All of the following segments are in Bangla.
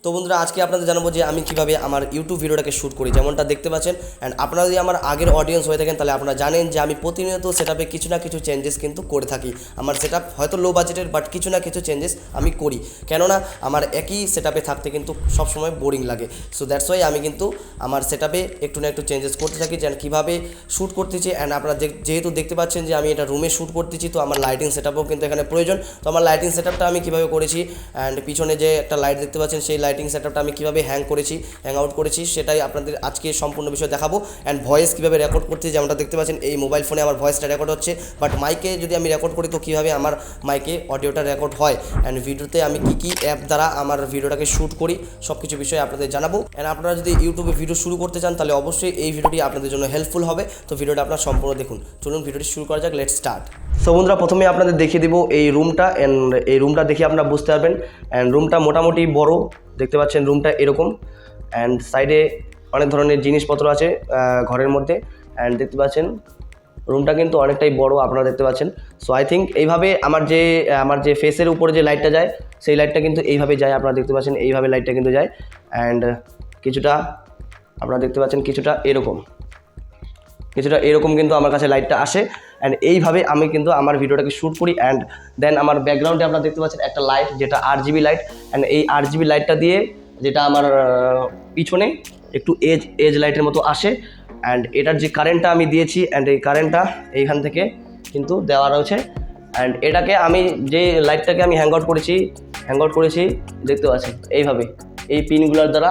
তো বন্ধুরা আজকে আপনাদের জানাবো যে আমি কীভাবে আমার ইউটিউব ভিডিওটাকে শ্যুট করি, যেমনটা দেখতে পাচ্ছেন। অ্যান্ড আপনারা যদি আমার আগের অডিয়েন্স হয়ে থাকেন তাহলে আপনারা জানেন যে আমি প্রতিনিয়ত সেটআপে কিছু না কিছু চেঞ্জেস কিন্তু করে থাকি। আমার সেটআপ হয়তো লো বাজেটের, বাট কিছু না কিছু চেঞ্জেস আমি করি, কেননা আমার একই সেটআপে থাকতে কিন্তু সবসময় বোরিং লাগে। সো দ্যাটস ওয়াই আমি কিন্তু আমার সেটআপে একটু না একটু চেঞ্জেস করতে থাকি, যেন কীভাবে শ্যুট করতেছি। অ্যান্ড আপনারা যেহেতু দেখতে পাচ্ছেন যে আমি এটা রুমে শ্যুট করতেছি, তো আমার লাইটিং সেটআপও কিন্তু এখানে প্রয়োজন। তো আমার লাইটিং সেটআপটা আমি কীভাবে করেছি, অ্যান্ড পিছনে যে একটা লাইট দেখতে পাচ্ছেন সেই লাইটিং সেটআপটা আমি কীভাবে হ্যাং আউট করেছি সেটাই আপনাদের আজকে সম্পূর্ণ বিষয় দেখাবো। অ্যান্ড ভয়েস কীভাবে রেকর্ড করতে, যেমনটা দেখতে পাচ্ছেন এই মোবাইল ফোনে আমার ভয়েসটা রেকর্ড হচ্ছে, বাট মাইকে যদি আমি রেকর্ড করি তো কীভাবে আমার মাইকে অডিওটা রেকর্ড হয়। অ্যান্ড ভিডিওতে আমি কী অ্যাপ দ্বারা আমার ভিডিওটাকে শ্যুট করি সব কিছু বিষয়ে আপনাদের জানাবো। অ্যান্ড আপনারা যদি ইউটিউবে ভিডিও শুরু করতে চান তাহলে অবশ্যই এই ভিডিওটি আপনাদের জন্য হেল্পফুল হবে। তো ভিডিওটা আপনারা সম্পূর্ণ দেখুন। চলুন ভিডিওটি শুরু করা যাক, লেটস স্টার্ট। সো বন্ধুরা প্রথমে আপনাদের দেখিয়ে দিব এই রুমটা। অ্যান্ড এই রুমটা দেখে আপনারা বুঝতে পারবেন। অ্যান্ড রুমটা মোটামুটি বড়, দেখতে পাচ্ছেন রুমটা এরকম। অ্যান্ড সাইডে অনেক ধরনের জিনিসপত্র আছে ঘরের মধ্যে। অ্যান্ড দেখতে পাচ্ছেন রুমটা কিন্তু অনেকটাই বড়, আপনারা দেখতে পাচ্ছেন। সো আই থিঙ্ক এইভাবে আমার যে ফেসের উপরে যে লাইটটা যায় সেই লাইটটা কিন্তু এইভাবে যায়, আপনারা দেখতে পাচ্ছেন এইভাবে লাইটটা কিন্তু যায়। অ্যান্ড কিছুটা আপনারা দেখতে পাচ্ছেন কিছুটা এরকম কিন্তু আমার কাছে লাইটটা আসে। অ্যান্ড এইভাবে আমি কিন্তু আমার ভিডিওটাকে শ্যুট করি। অ্যান্ড দেন আমার ব্যাকগ্রাউন্ডে আপনারা দেখতে পাচ্ছেন একটা লাইট, যেটা RGB লাইট। অ্যান্ড এই RGB লাইটটা দিয়ে যেটা আমার পিছনে একটু এজ লাইটের মতো আসে। অ্যান্ড এটার যে কারেন্টটা আমি দিয়েছি, অ্যান্ড এই কারেন্টটা এইখান থেকে কিন্তু দেওয়া রয়েছে। অ্যান্ড এটাকে আমি যে লাইটটাকে আমি হ্যাং আউট করেছি দেখতে পাচ্ছেন এইভাবে এই পিনগুলোর দ্বারা,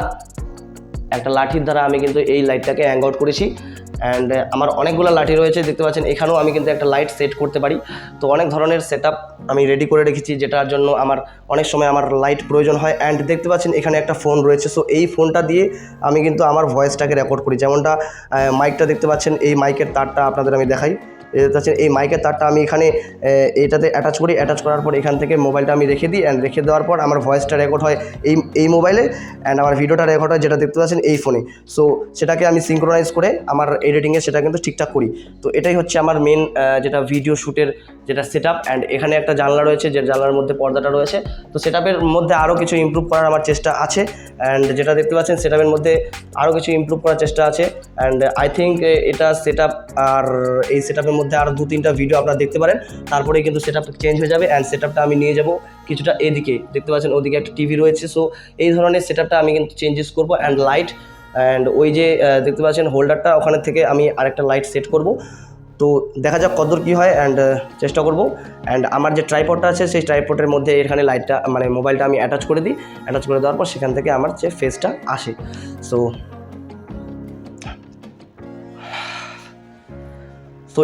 একটা লাঠির দ্বারা আমি কিন্তু এই লাইটটাকে হ্যাং আউট করেছি। অ্যান্ড আমার অনেকগুলো লাঠি রয়েছে দেখতে পাচ্ছেন, এখানেও আমি কিন্তু একটা লাইট সেট করতে পারি। তো অনেক ধরনের সেটআপ আমি রেডি করে রেখেছি, যেটার জন্য আমার অনেক সময় আমার লাইট প্রয়োজন হয়। অ্যান্ড দেখতে পাচ্ছেন এখানে একটা ফোন রয়েছে। সো এই ফোনটা দিয়ে আমি কিন্তু আমার ভয়েসটাকে রেকর্ড করি, যেমনটা মাইকটা দেখতে পাচ্ছেন, এই মাইকের তারটা আপনাদের আমি দেখাই। দেখতে পাচ্ছেন এই মাইকের তারটা আমি এখানে এটাতে অ্যাটাচ করার পর এখান থেকে মোবাইলটা আমি রেখে দিই। অ্যান্ড রেখে দেওয়ার পর আমার ভয়েসটা রেকর্ড হয় এই মোবাইলে, অ্যান্ড আমার ভিডিওটা রেকর্ড হয় যেটা দেখতে পাচ্ছেন এই ফোনে। সো সেটাকে আমি সিঙ্ক্রোনাইজ করে আমার এডিটিংয়ে সেটা কিন্তু ঠিকঠাক করি। তো এটাই হচ্ছে আমার মেন যেটা ভিডিও শ্যুটের যেটা সেটআপ। অ্যান্ড এখানে একটা জানলা রয়েছে, যে জানলার মধ্যে পর্দাটা রয়েছে। তো সেটআপের মধ্যে আরও কিছু ইমপ্রুভ করার আমার চেষ্টা আছে। অ্যান্ড যেটা দেখতে পাচ্ছেন সেটআপের মধ্যে আরও কিছু ইমপ্রুভ করার চেষ্টা আছে। অ্যান্ড আই থিঙ্ক এটা সেটআপ, আর এই সেটআপের মধ্যে আরও 2-3টা ভিডিও আপনারা দেখতে পারেন, তারপরেই কিন্তু সেটআপটা চেঞ্জ হয়ে যাবে। অ্যান্ড সেটআপটা আমি নিয়ে যাব কিছুটা এদিকে, দেখতে পাচ্ছেন ওদিকে একটা টিভি রয়েছে। সো এই ধরনের সেটআপটা আমি কিন্তু চেঞ্জেস করবো। অ্যান্ড লাইট, অ্যান্ড ওই যে দেখতে পাচ্ছেন হোল্ডারটা, ওখানে থেকে আমি আরেকটা লাইট সেট করব। তো দেখা যাক কতদূর কী হয়, অ্যান্ড চেষ্টা করব। অ্যান্ড আমার যে ট্রাইপডটা আছে সেই ট্রাইপডের মধ্যে এখানে লাইটটা মানে মোবাইলটা আমি অ্যাটাচ করে দিই। অ্যাটাচ করে দেওয়ার পর সেখান থেকে আমার যে ফেসটা আসে। সো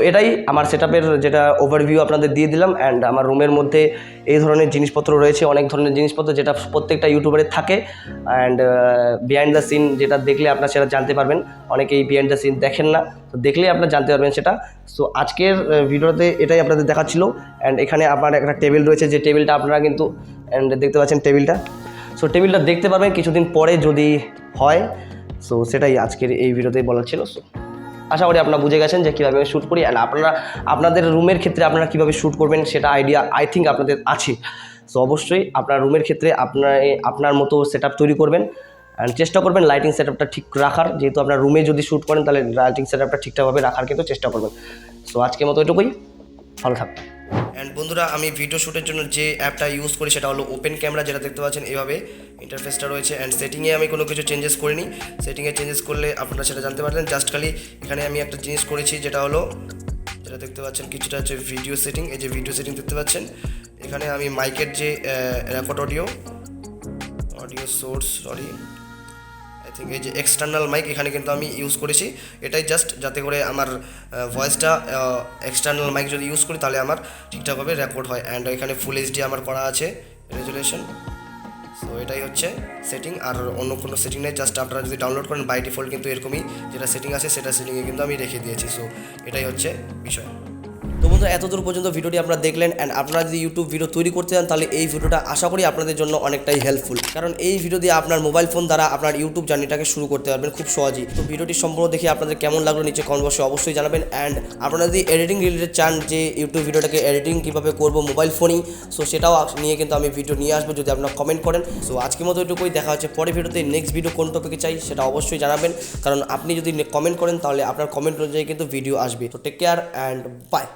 এটাই আমার সেটআপের যেটা ওভারভিউ আপনাদের দিয়ে দিলাম। অ্যান্ড আমার রুমের মধ্যে এই ধরনের জিনিসপত্র রয়েছে, অনেক ধরনের জিনিসপত্র যেটা প্রত্যেকটা ইউটিউবারের থাকে। অ্যান্ড বিহাইন্ড দ্য সিন যেটা দেখলে আপনারা সেটা জানতে পারবেন, অনেকেই বিহাইন্ড দ্য সিন দেখেন না, তো দেখলেই আপনারা জানতে পারবেন সেটা। সো আজকের ভিডিওতে এটাই আপনাদের দেখাচ্ছিল। অ্যান্ড এখানে আপনার একটা টেবিল রয়েছে, যে টেবিলটা আপনারা কিন্তু অ্যান্ড দেখতে পাচ্ছেন টেবিলটা। সো টেবিলটা দেখতে পারবেন কিছুদিন পরে যদি হয়। সো সেটাই আজকের এই ভিডিওতেই বলার ছিল। সো আশা করি আপনারা বুঝে গেছেন যে কীভাবে আমি শ্যুট করি। অ্যান্ড আপনাদের রুমের ক্ষেত্রে আপনারা কীভাবে শ্যুট করবেন সেটা আইডিয়া আই থিঙ্ক আপনাদের আছে। সো অবশ্যই আপনার রুমের ক্ষেত্রে আপনার মতো সেটআপ তৈরি করবেন। অ্যান্ড চেষ্টা করবেন লাইটিং সেটআপটা ঠিক রাখার, যেহেতু আপনার রুমে যদি শ্যুট করেন তাহলে লাইটিং সেটআপটা ঠিকঠাকভাবে রাখার কিন্তু চেষ্টা করবেন। সো আজকের মতো এটুকুই, ভালো থাকবেন। অ্যান্ড বন্ধুরা আমি ভিডিও শ্যুটের জন্য যে অ্যাপটা ইউজ করি সেটা হলো ওপেন ক্যামেরা, যেটা দেখতে পাচ্ছেন এইভাবে ইন্টারফেসটা রয়েছে। অ্যান্ড সেটিংয়ে আমি কোনো কিছু চেঞ্জেস করিনি, সেটিংয়ে চেঞ্জেস করলে আপনারা সেটা জানতে পারবেন। জাস্ট খালি এখানে আমি একটা জিনিস করেছি, যেটা দেখতে পাচ্ছেন কিছুটা হচ্ছে ভিডিও সেটিং। এই যে ভিডিও সেটিং দেখতে পাচ্ছেন, এখানে আমি মাইকের যে record audio source I think এই যে এক্সটার্নাল মাইক এখানে কিন্তু আমি ইউজ করেছি। এটাই জাস্ট যাতে করে আমার ভয়েসটা এক্সটার্নাল মাইক যদি ইউজ করি তাহলে আমার ঠিকঠাকভাবে রেকর্ড হয়। অ্যান্ড এখানে ফুল এইচডি আমার করা আছে রেজুলেশন। সো এটাই হচ্ছে সেটিং, আর অন্য কোনো সেটিং নেই। জাস্ট আপনারা যদি ডাউনলোড করেন বাই ডিফল্ট কিন্তু এরকমই যেটা সেটিং আছে সেটা সেটিংয়ে কিন্তু আমি রেখে দিয়েছি। সো এটাই হচ্ছে বিষয়। তো বন্ধুরা এতদূর পর্যন্ত ভিডিওটি আপনারা দেখলেন অ্যান্ড আপনারা যদি ইউটিউব ভিডিও তৈরি করতে চান তাহলে এই ভিডিওটা আশা করি আপনাদের জন্য অনেকটাই হেল্পফুল, কারণ এই ভিডিও দিয়ে আপনার মোবাইল ফোন দ্বারা আপনার ইউটিউব জার্নিটাকে শুরু করতে পারবেন খুব সহজেই। তো ভিডিওটি সম্পূর্ণ দেখে আপনাদের কেমন লাগলো নিচে কমেন্ট বক্সে অবশ্যই জানাবেন। অ্যান্ড আপনারা যদি এডিটিং রিলেটেড চান যে ইউটিউব ভিডিওটাকে এডিটিং কীভাবে করবো মোবাইল ফোনেই, সো সেটাও নিয়ে কিন্তু আমি ভিডিও নিয়ে আসবো যদি আপনারা কমেন্ট করেন। সো আজকের মতো এটুকুই, দেখা হচ্ছে পরে ভিডিওতে। নেক্সট ভিডিও কোন টপিকে চাই সেটা অবশ্যই জানাবেন, কারণ আপনি যদি কমেন্ট করেন তাহলে আপনার কমেন্ট অনুযায়ী কিন্তু ভিডিও আসবে। তো টেক কেয়ার অ্যান্ড বাই।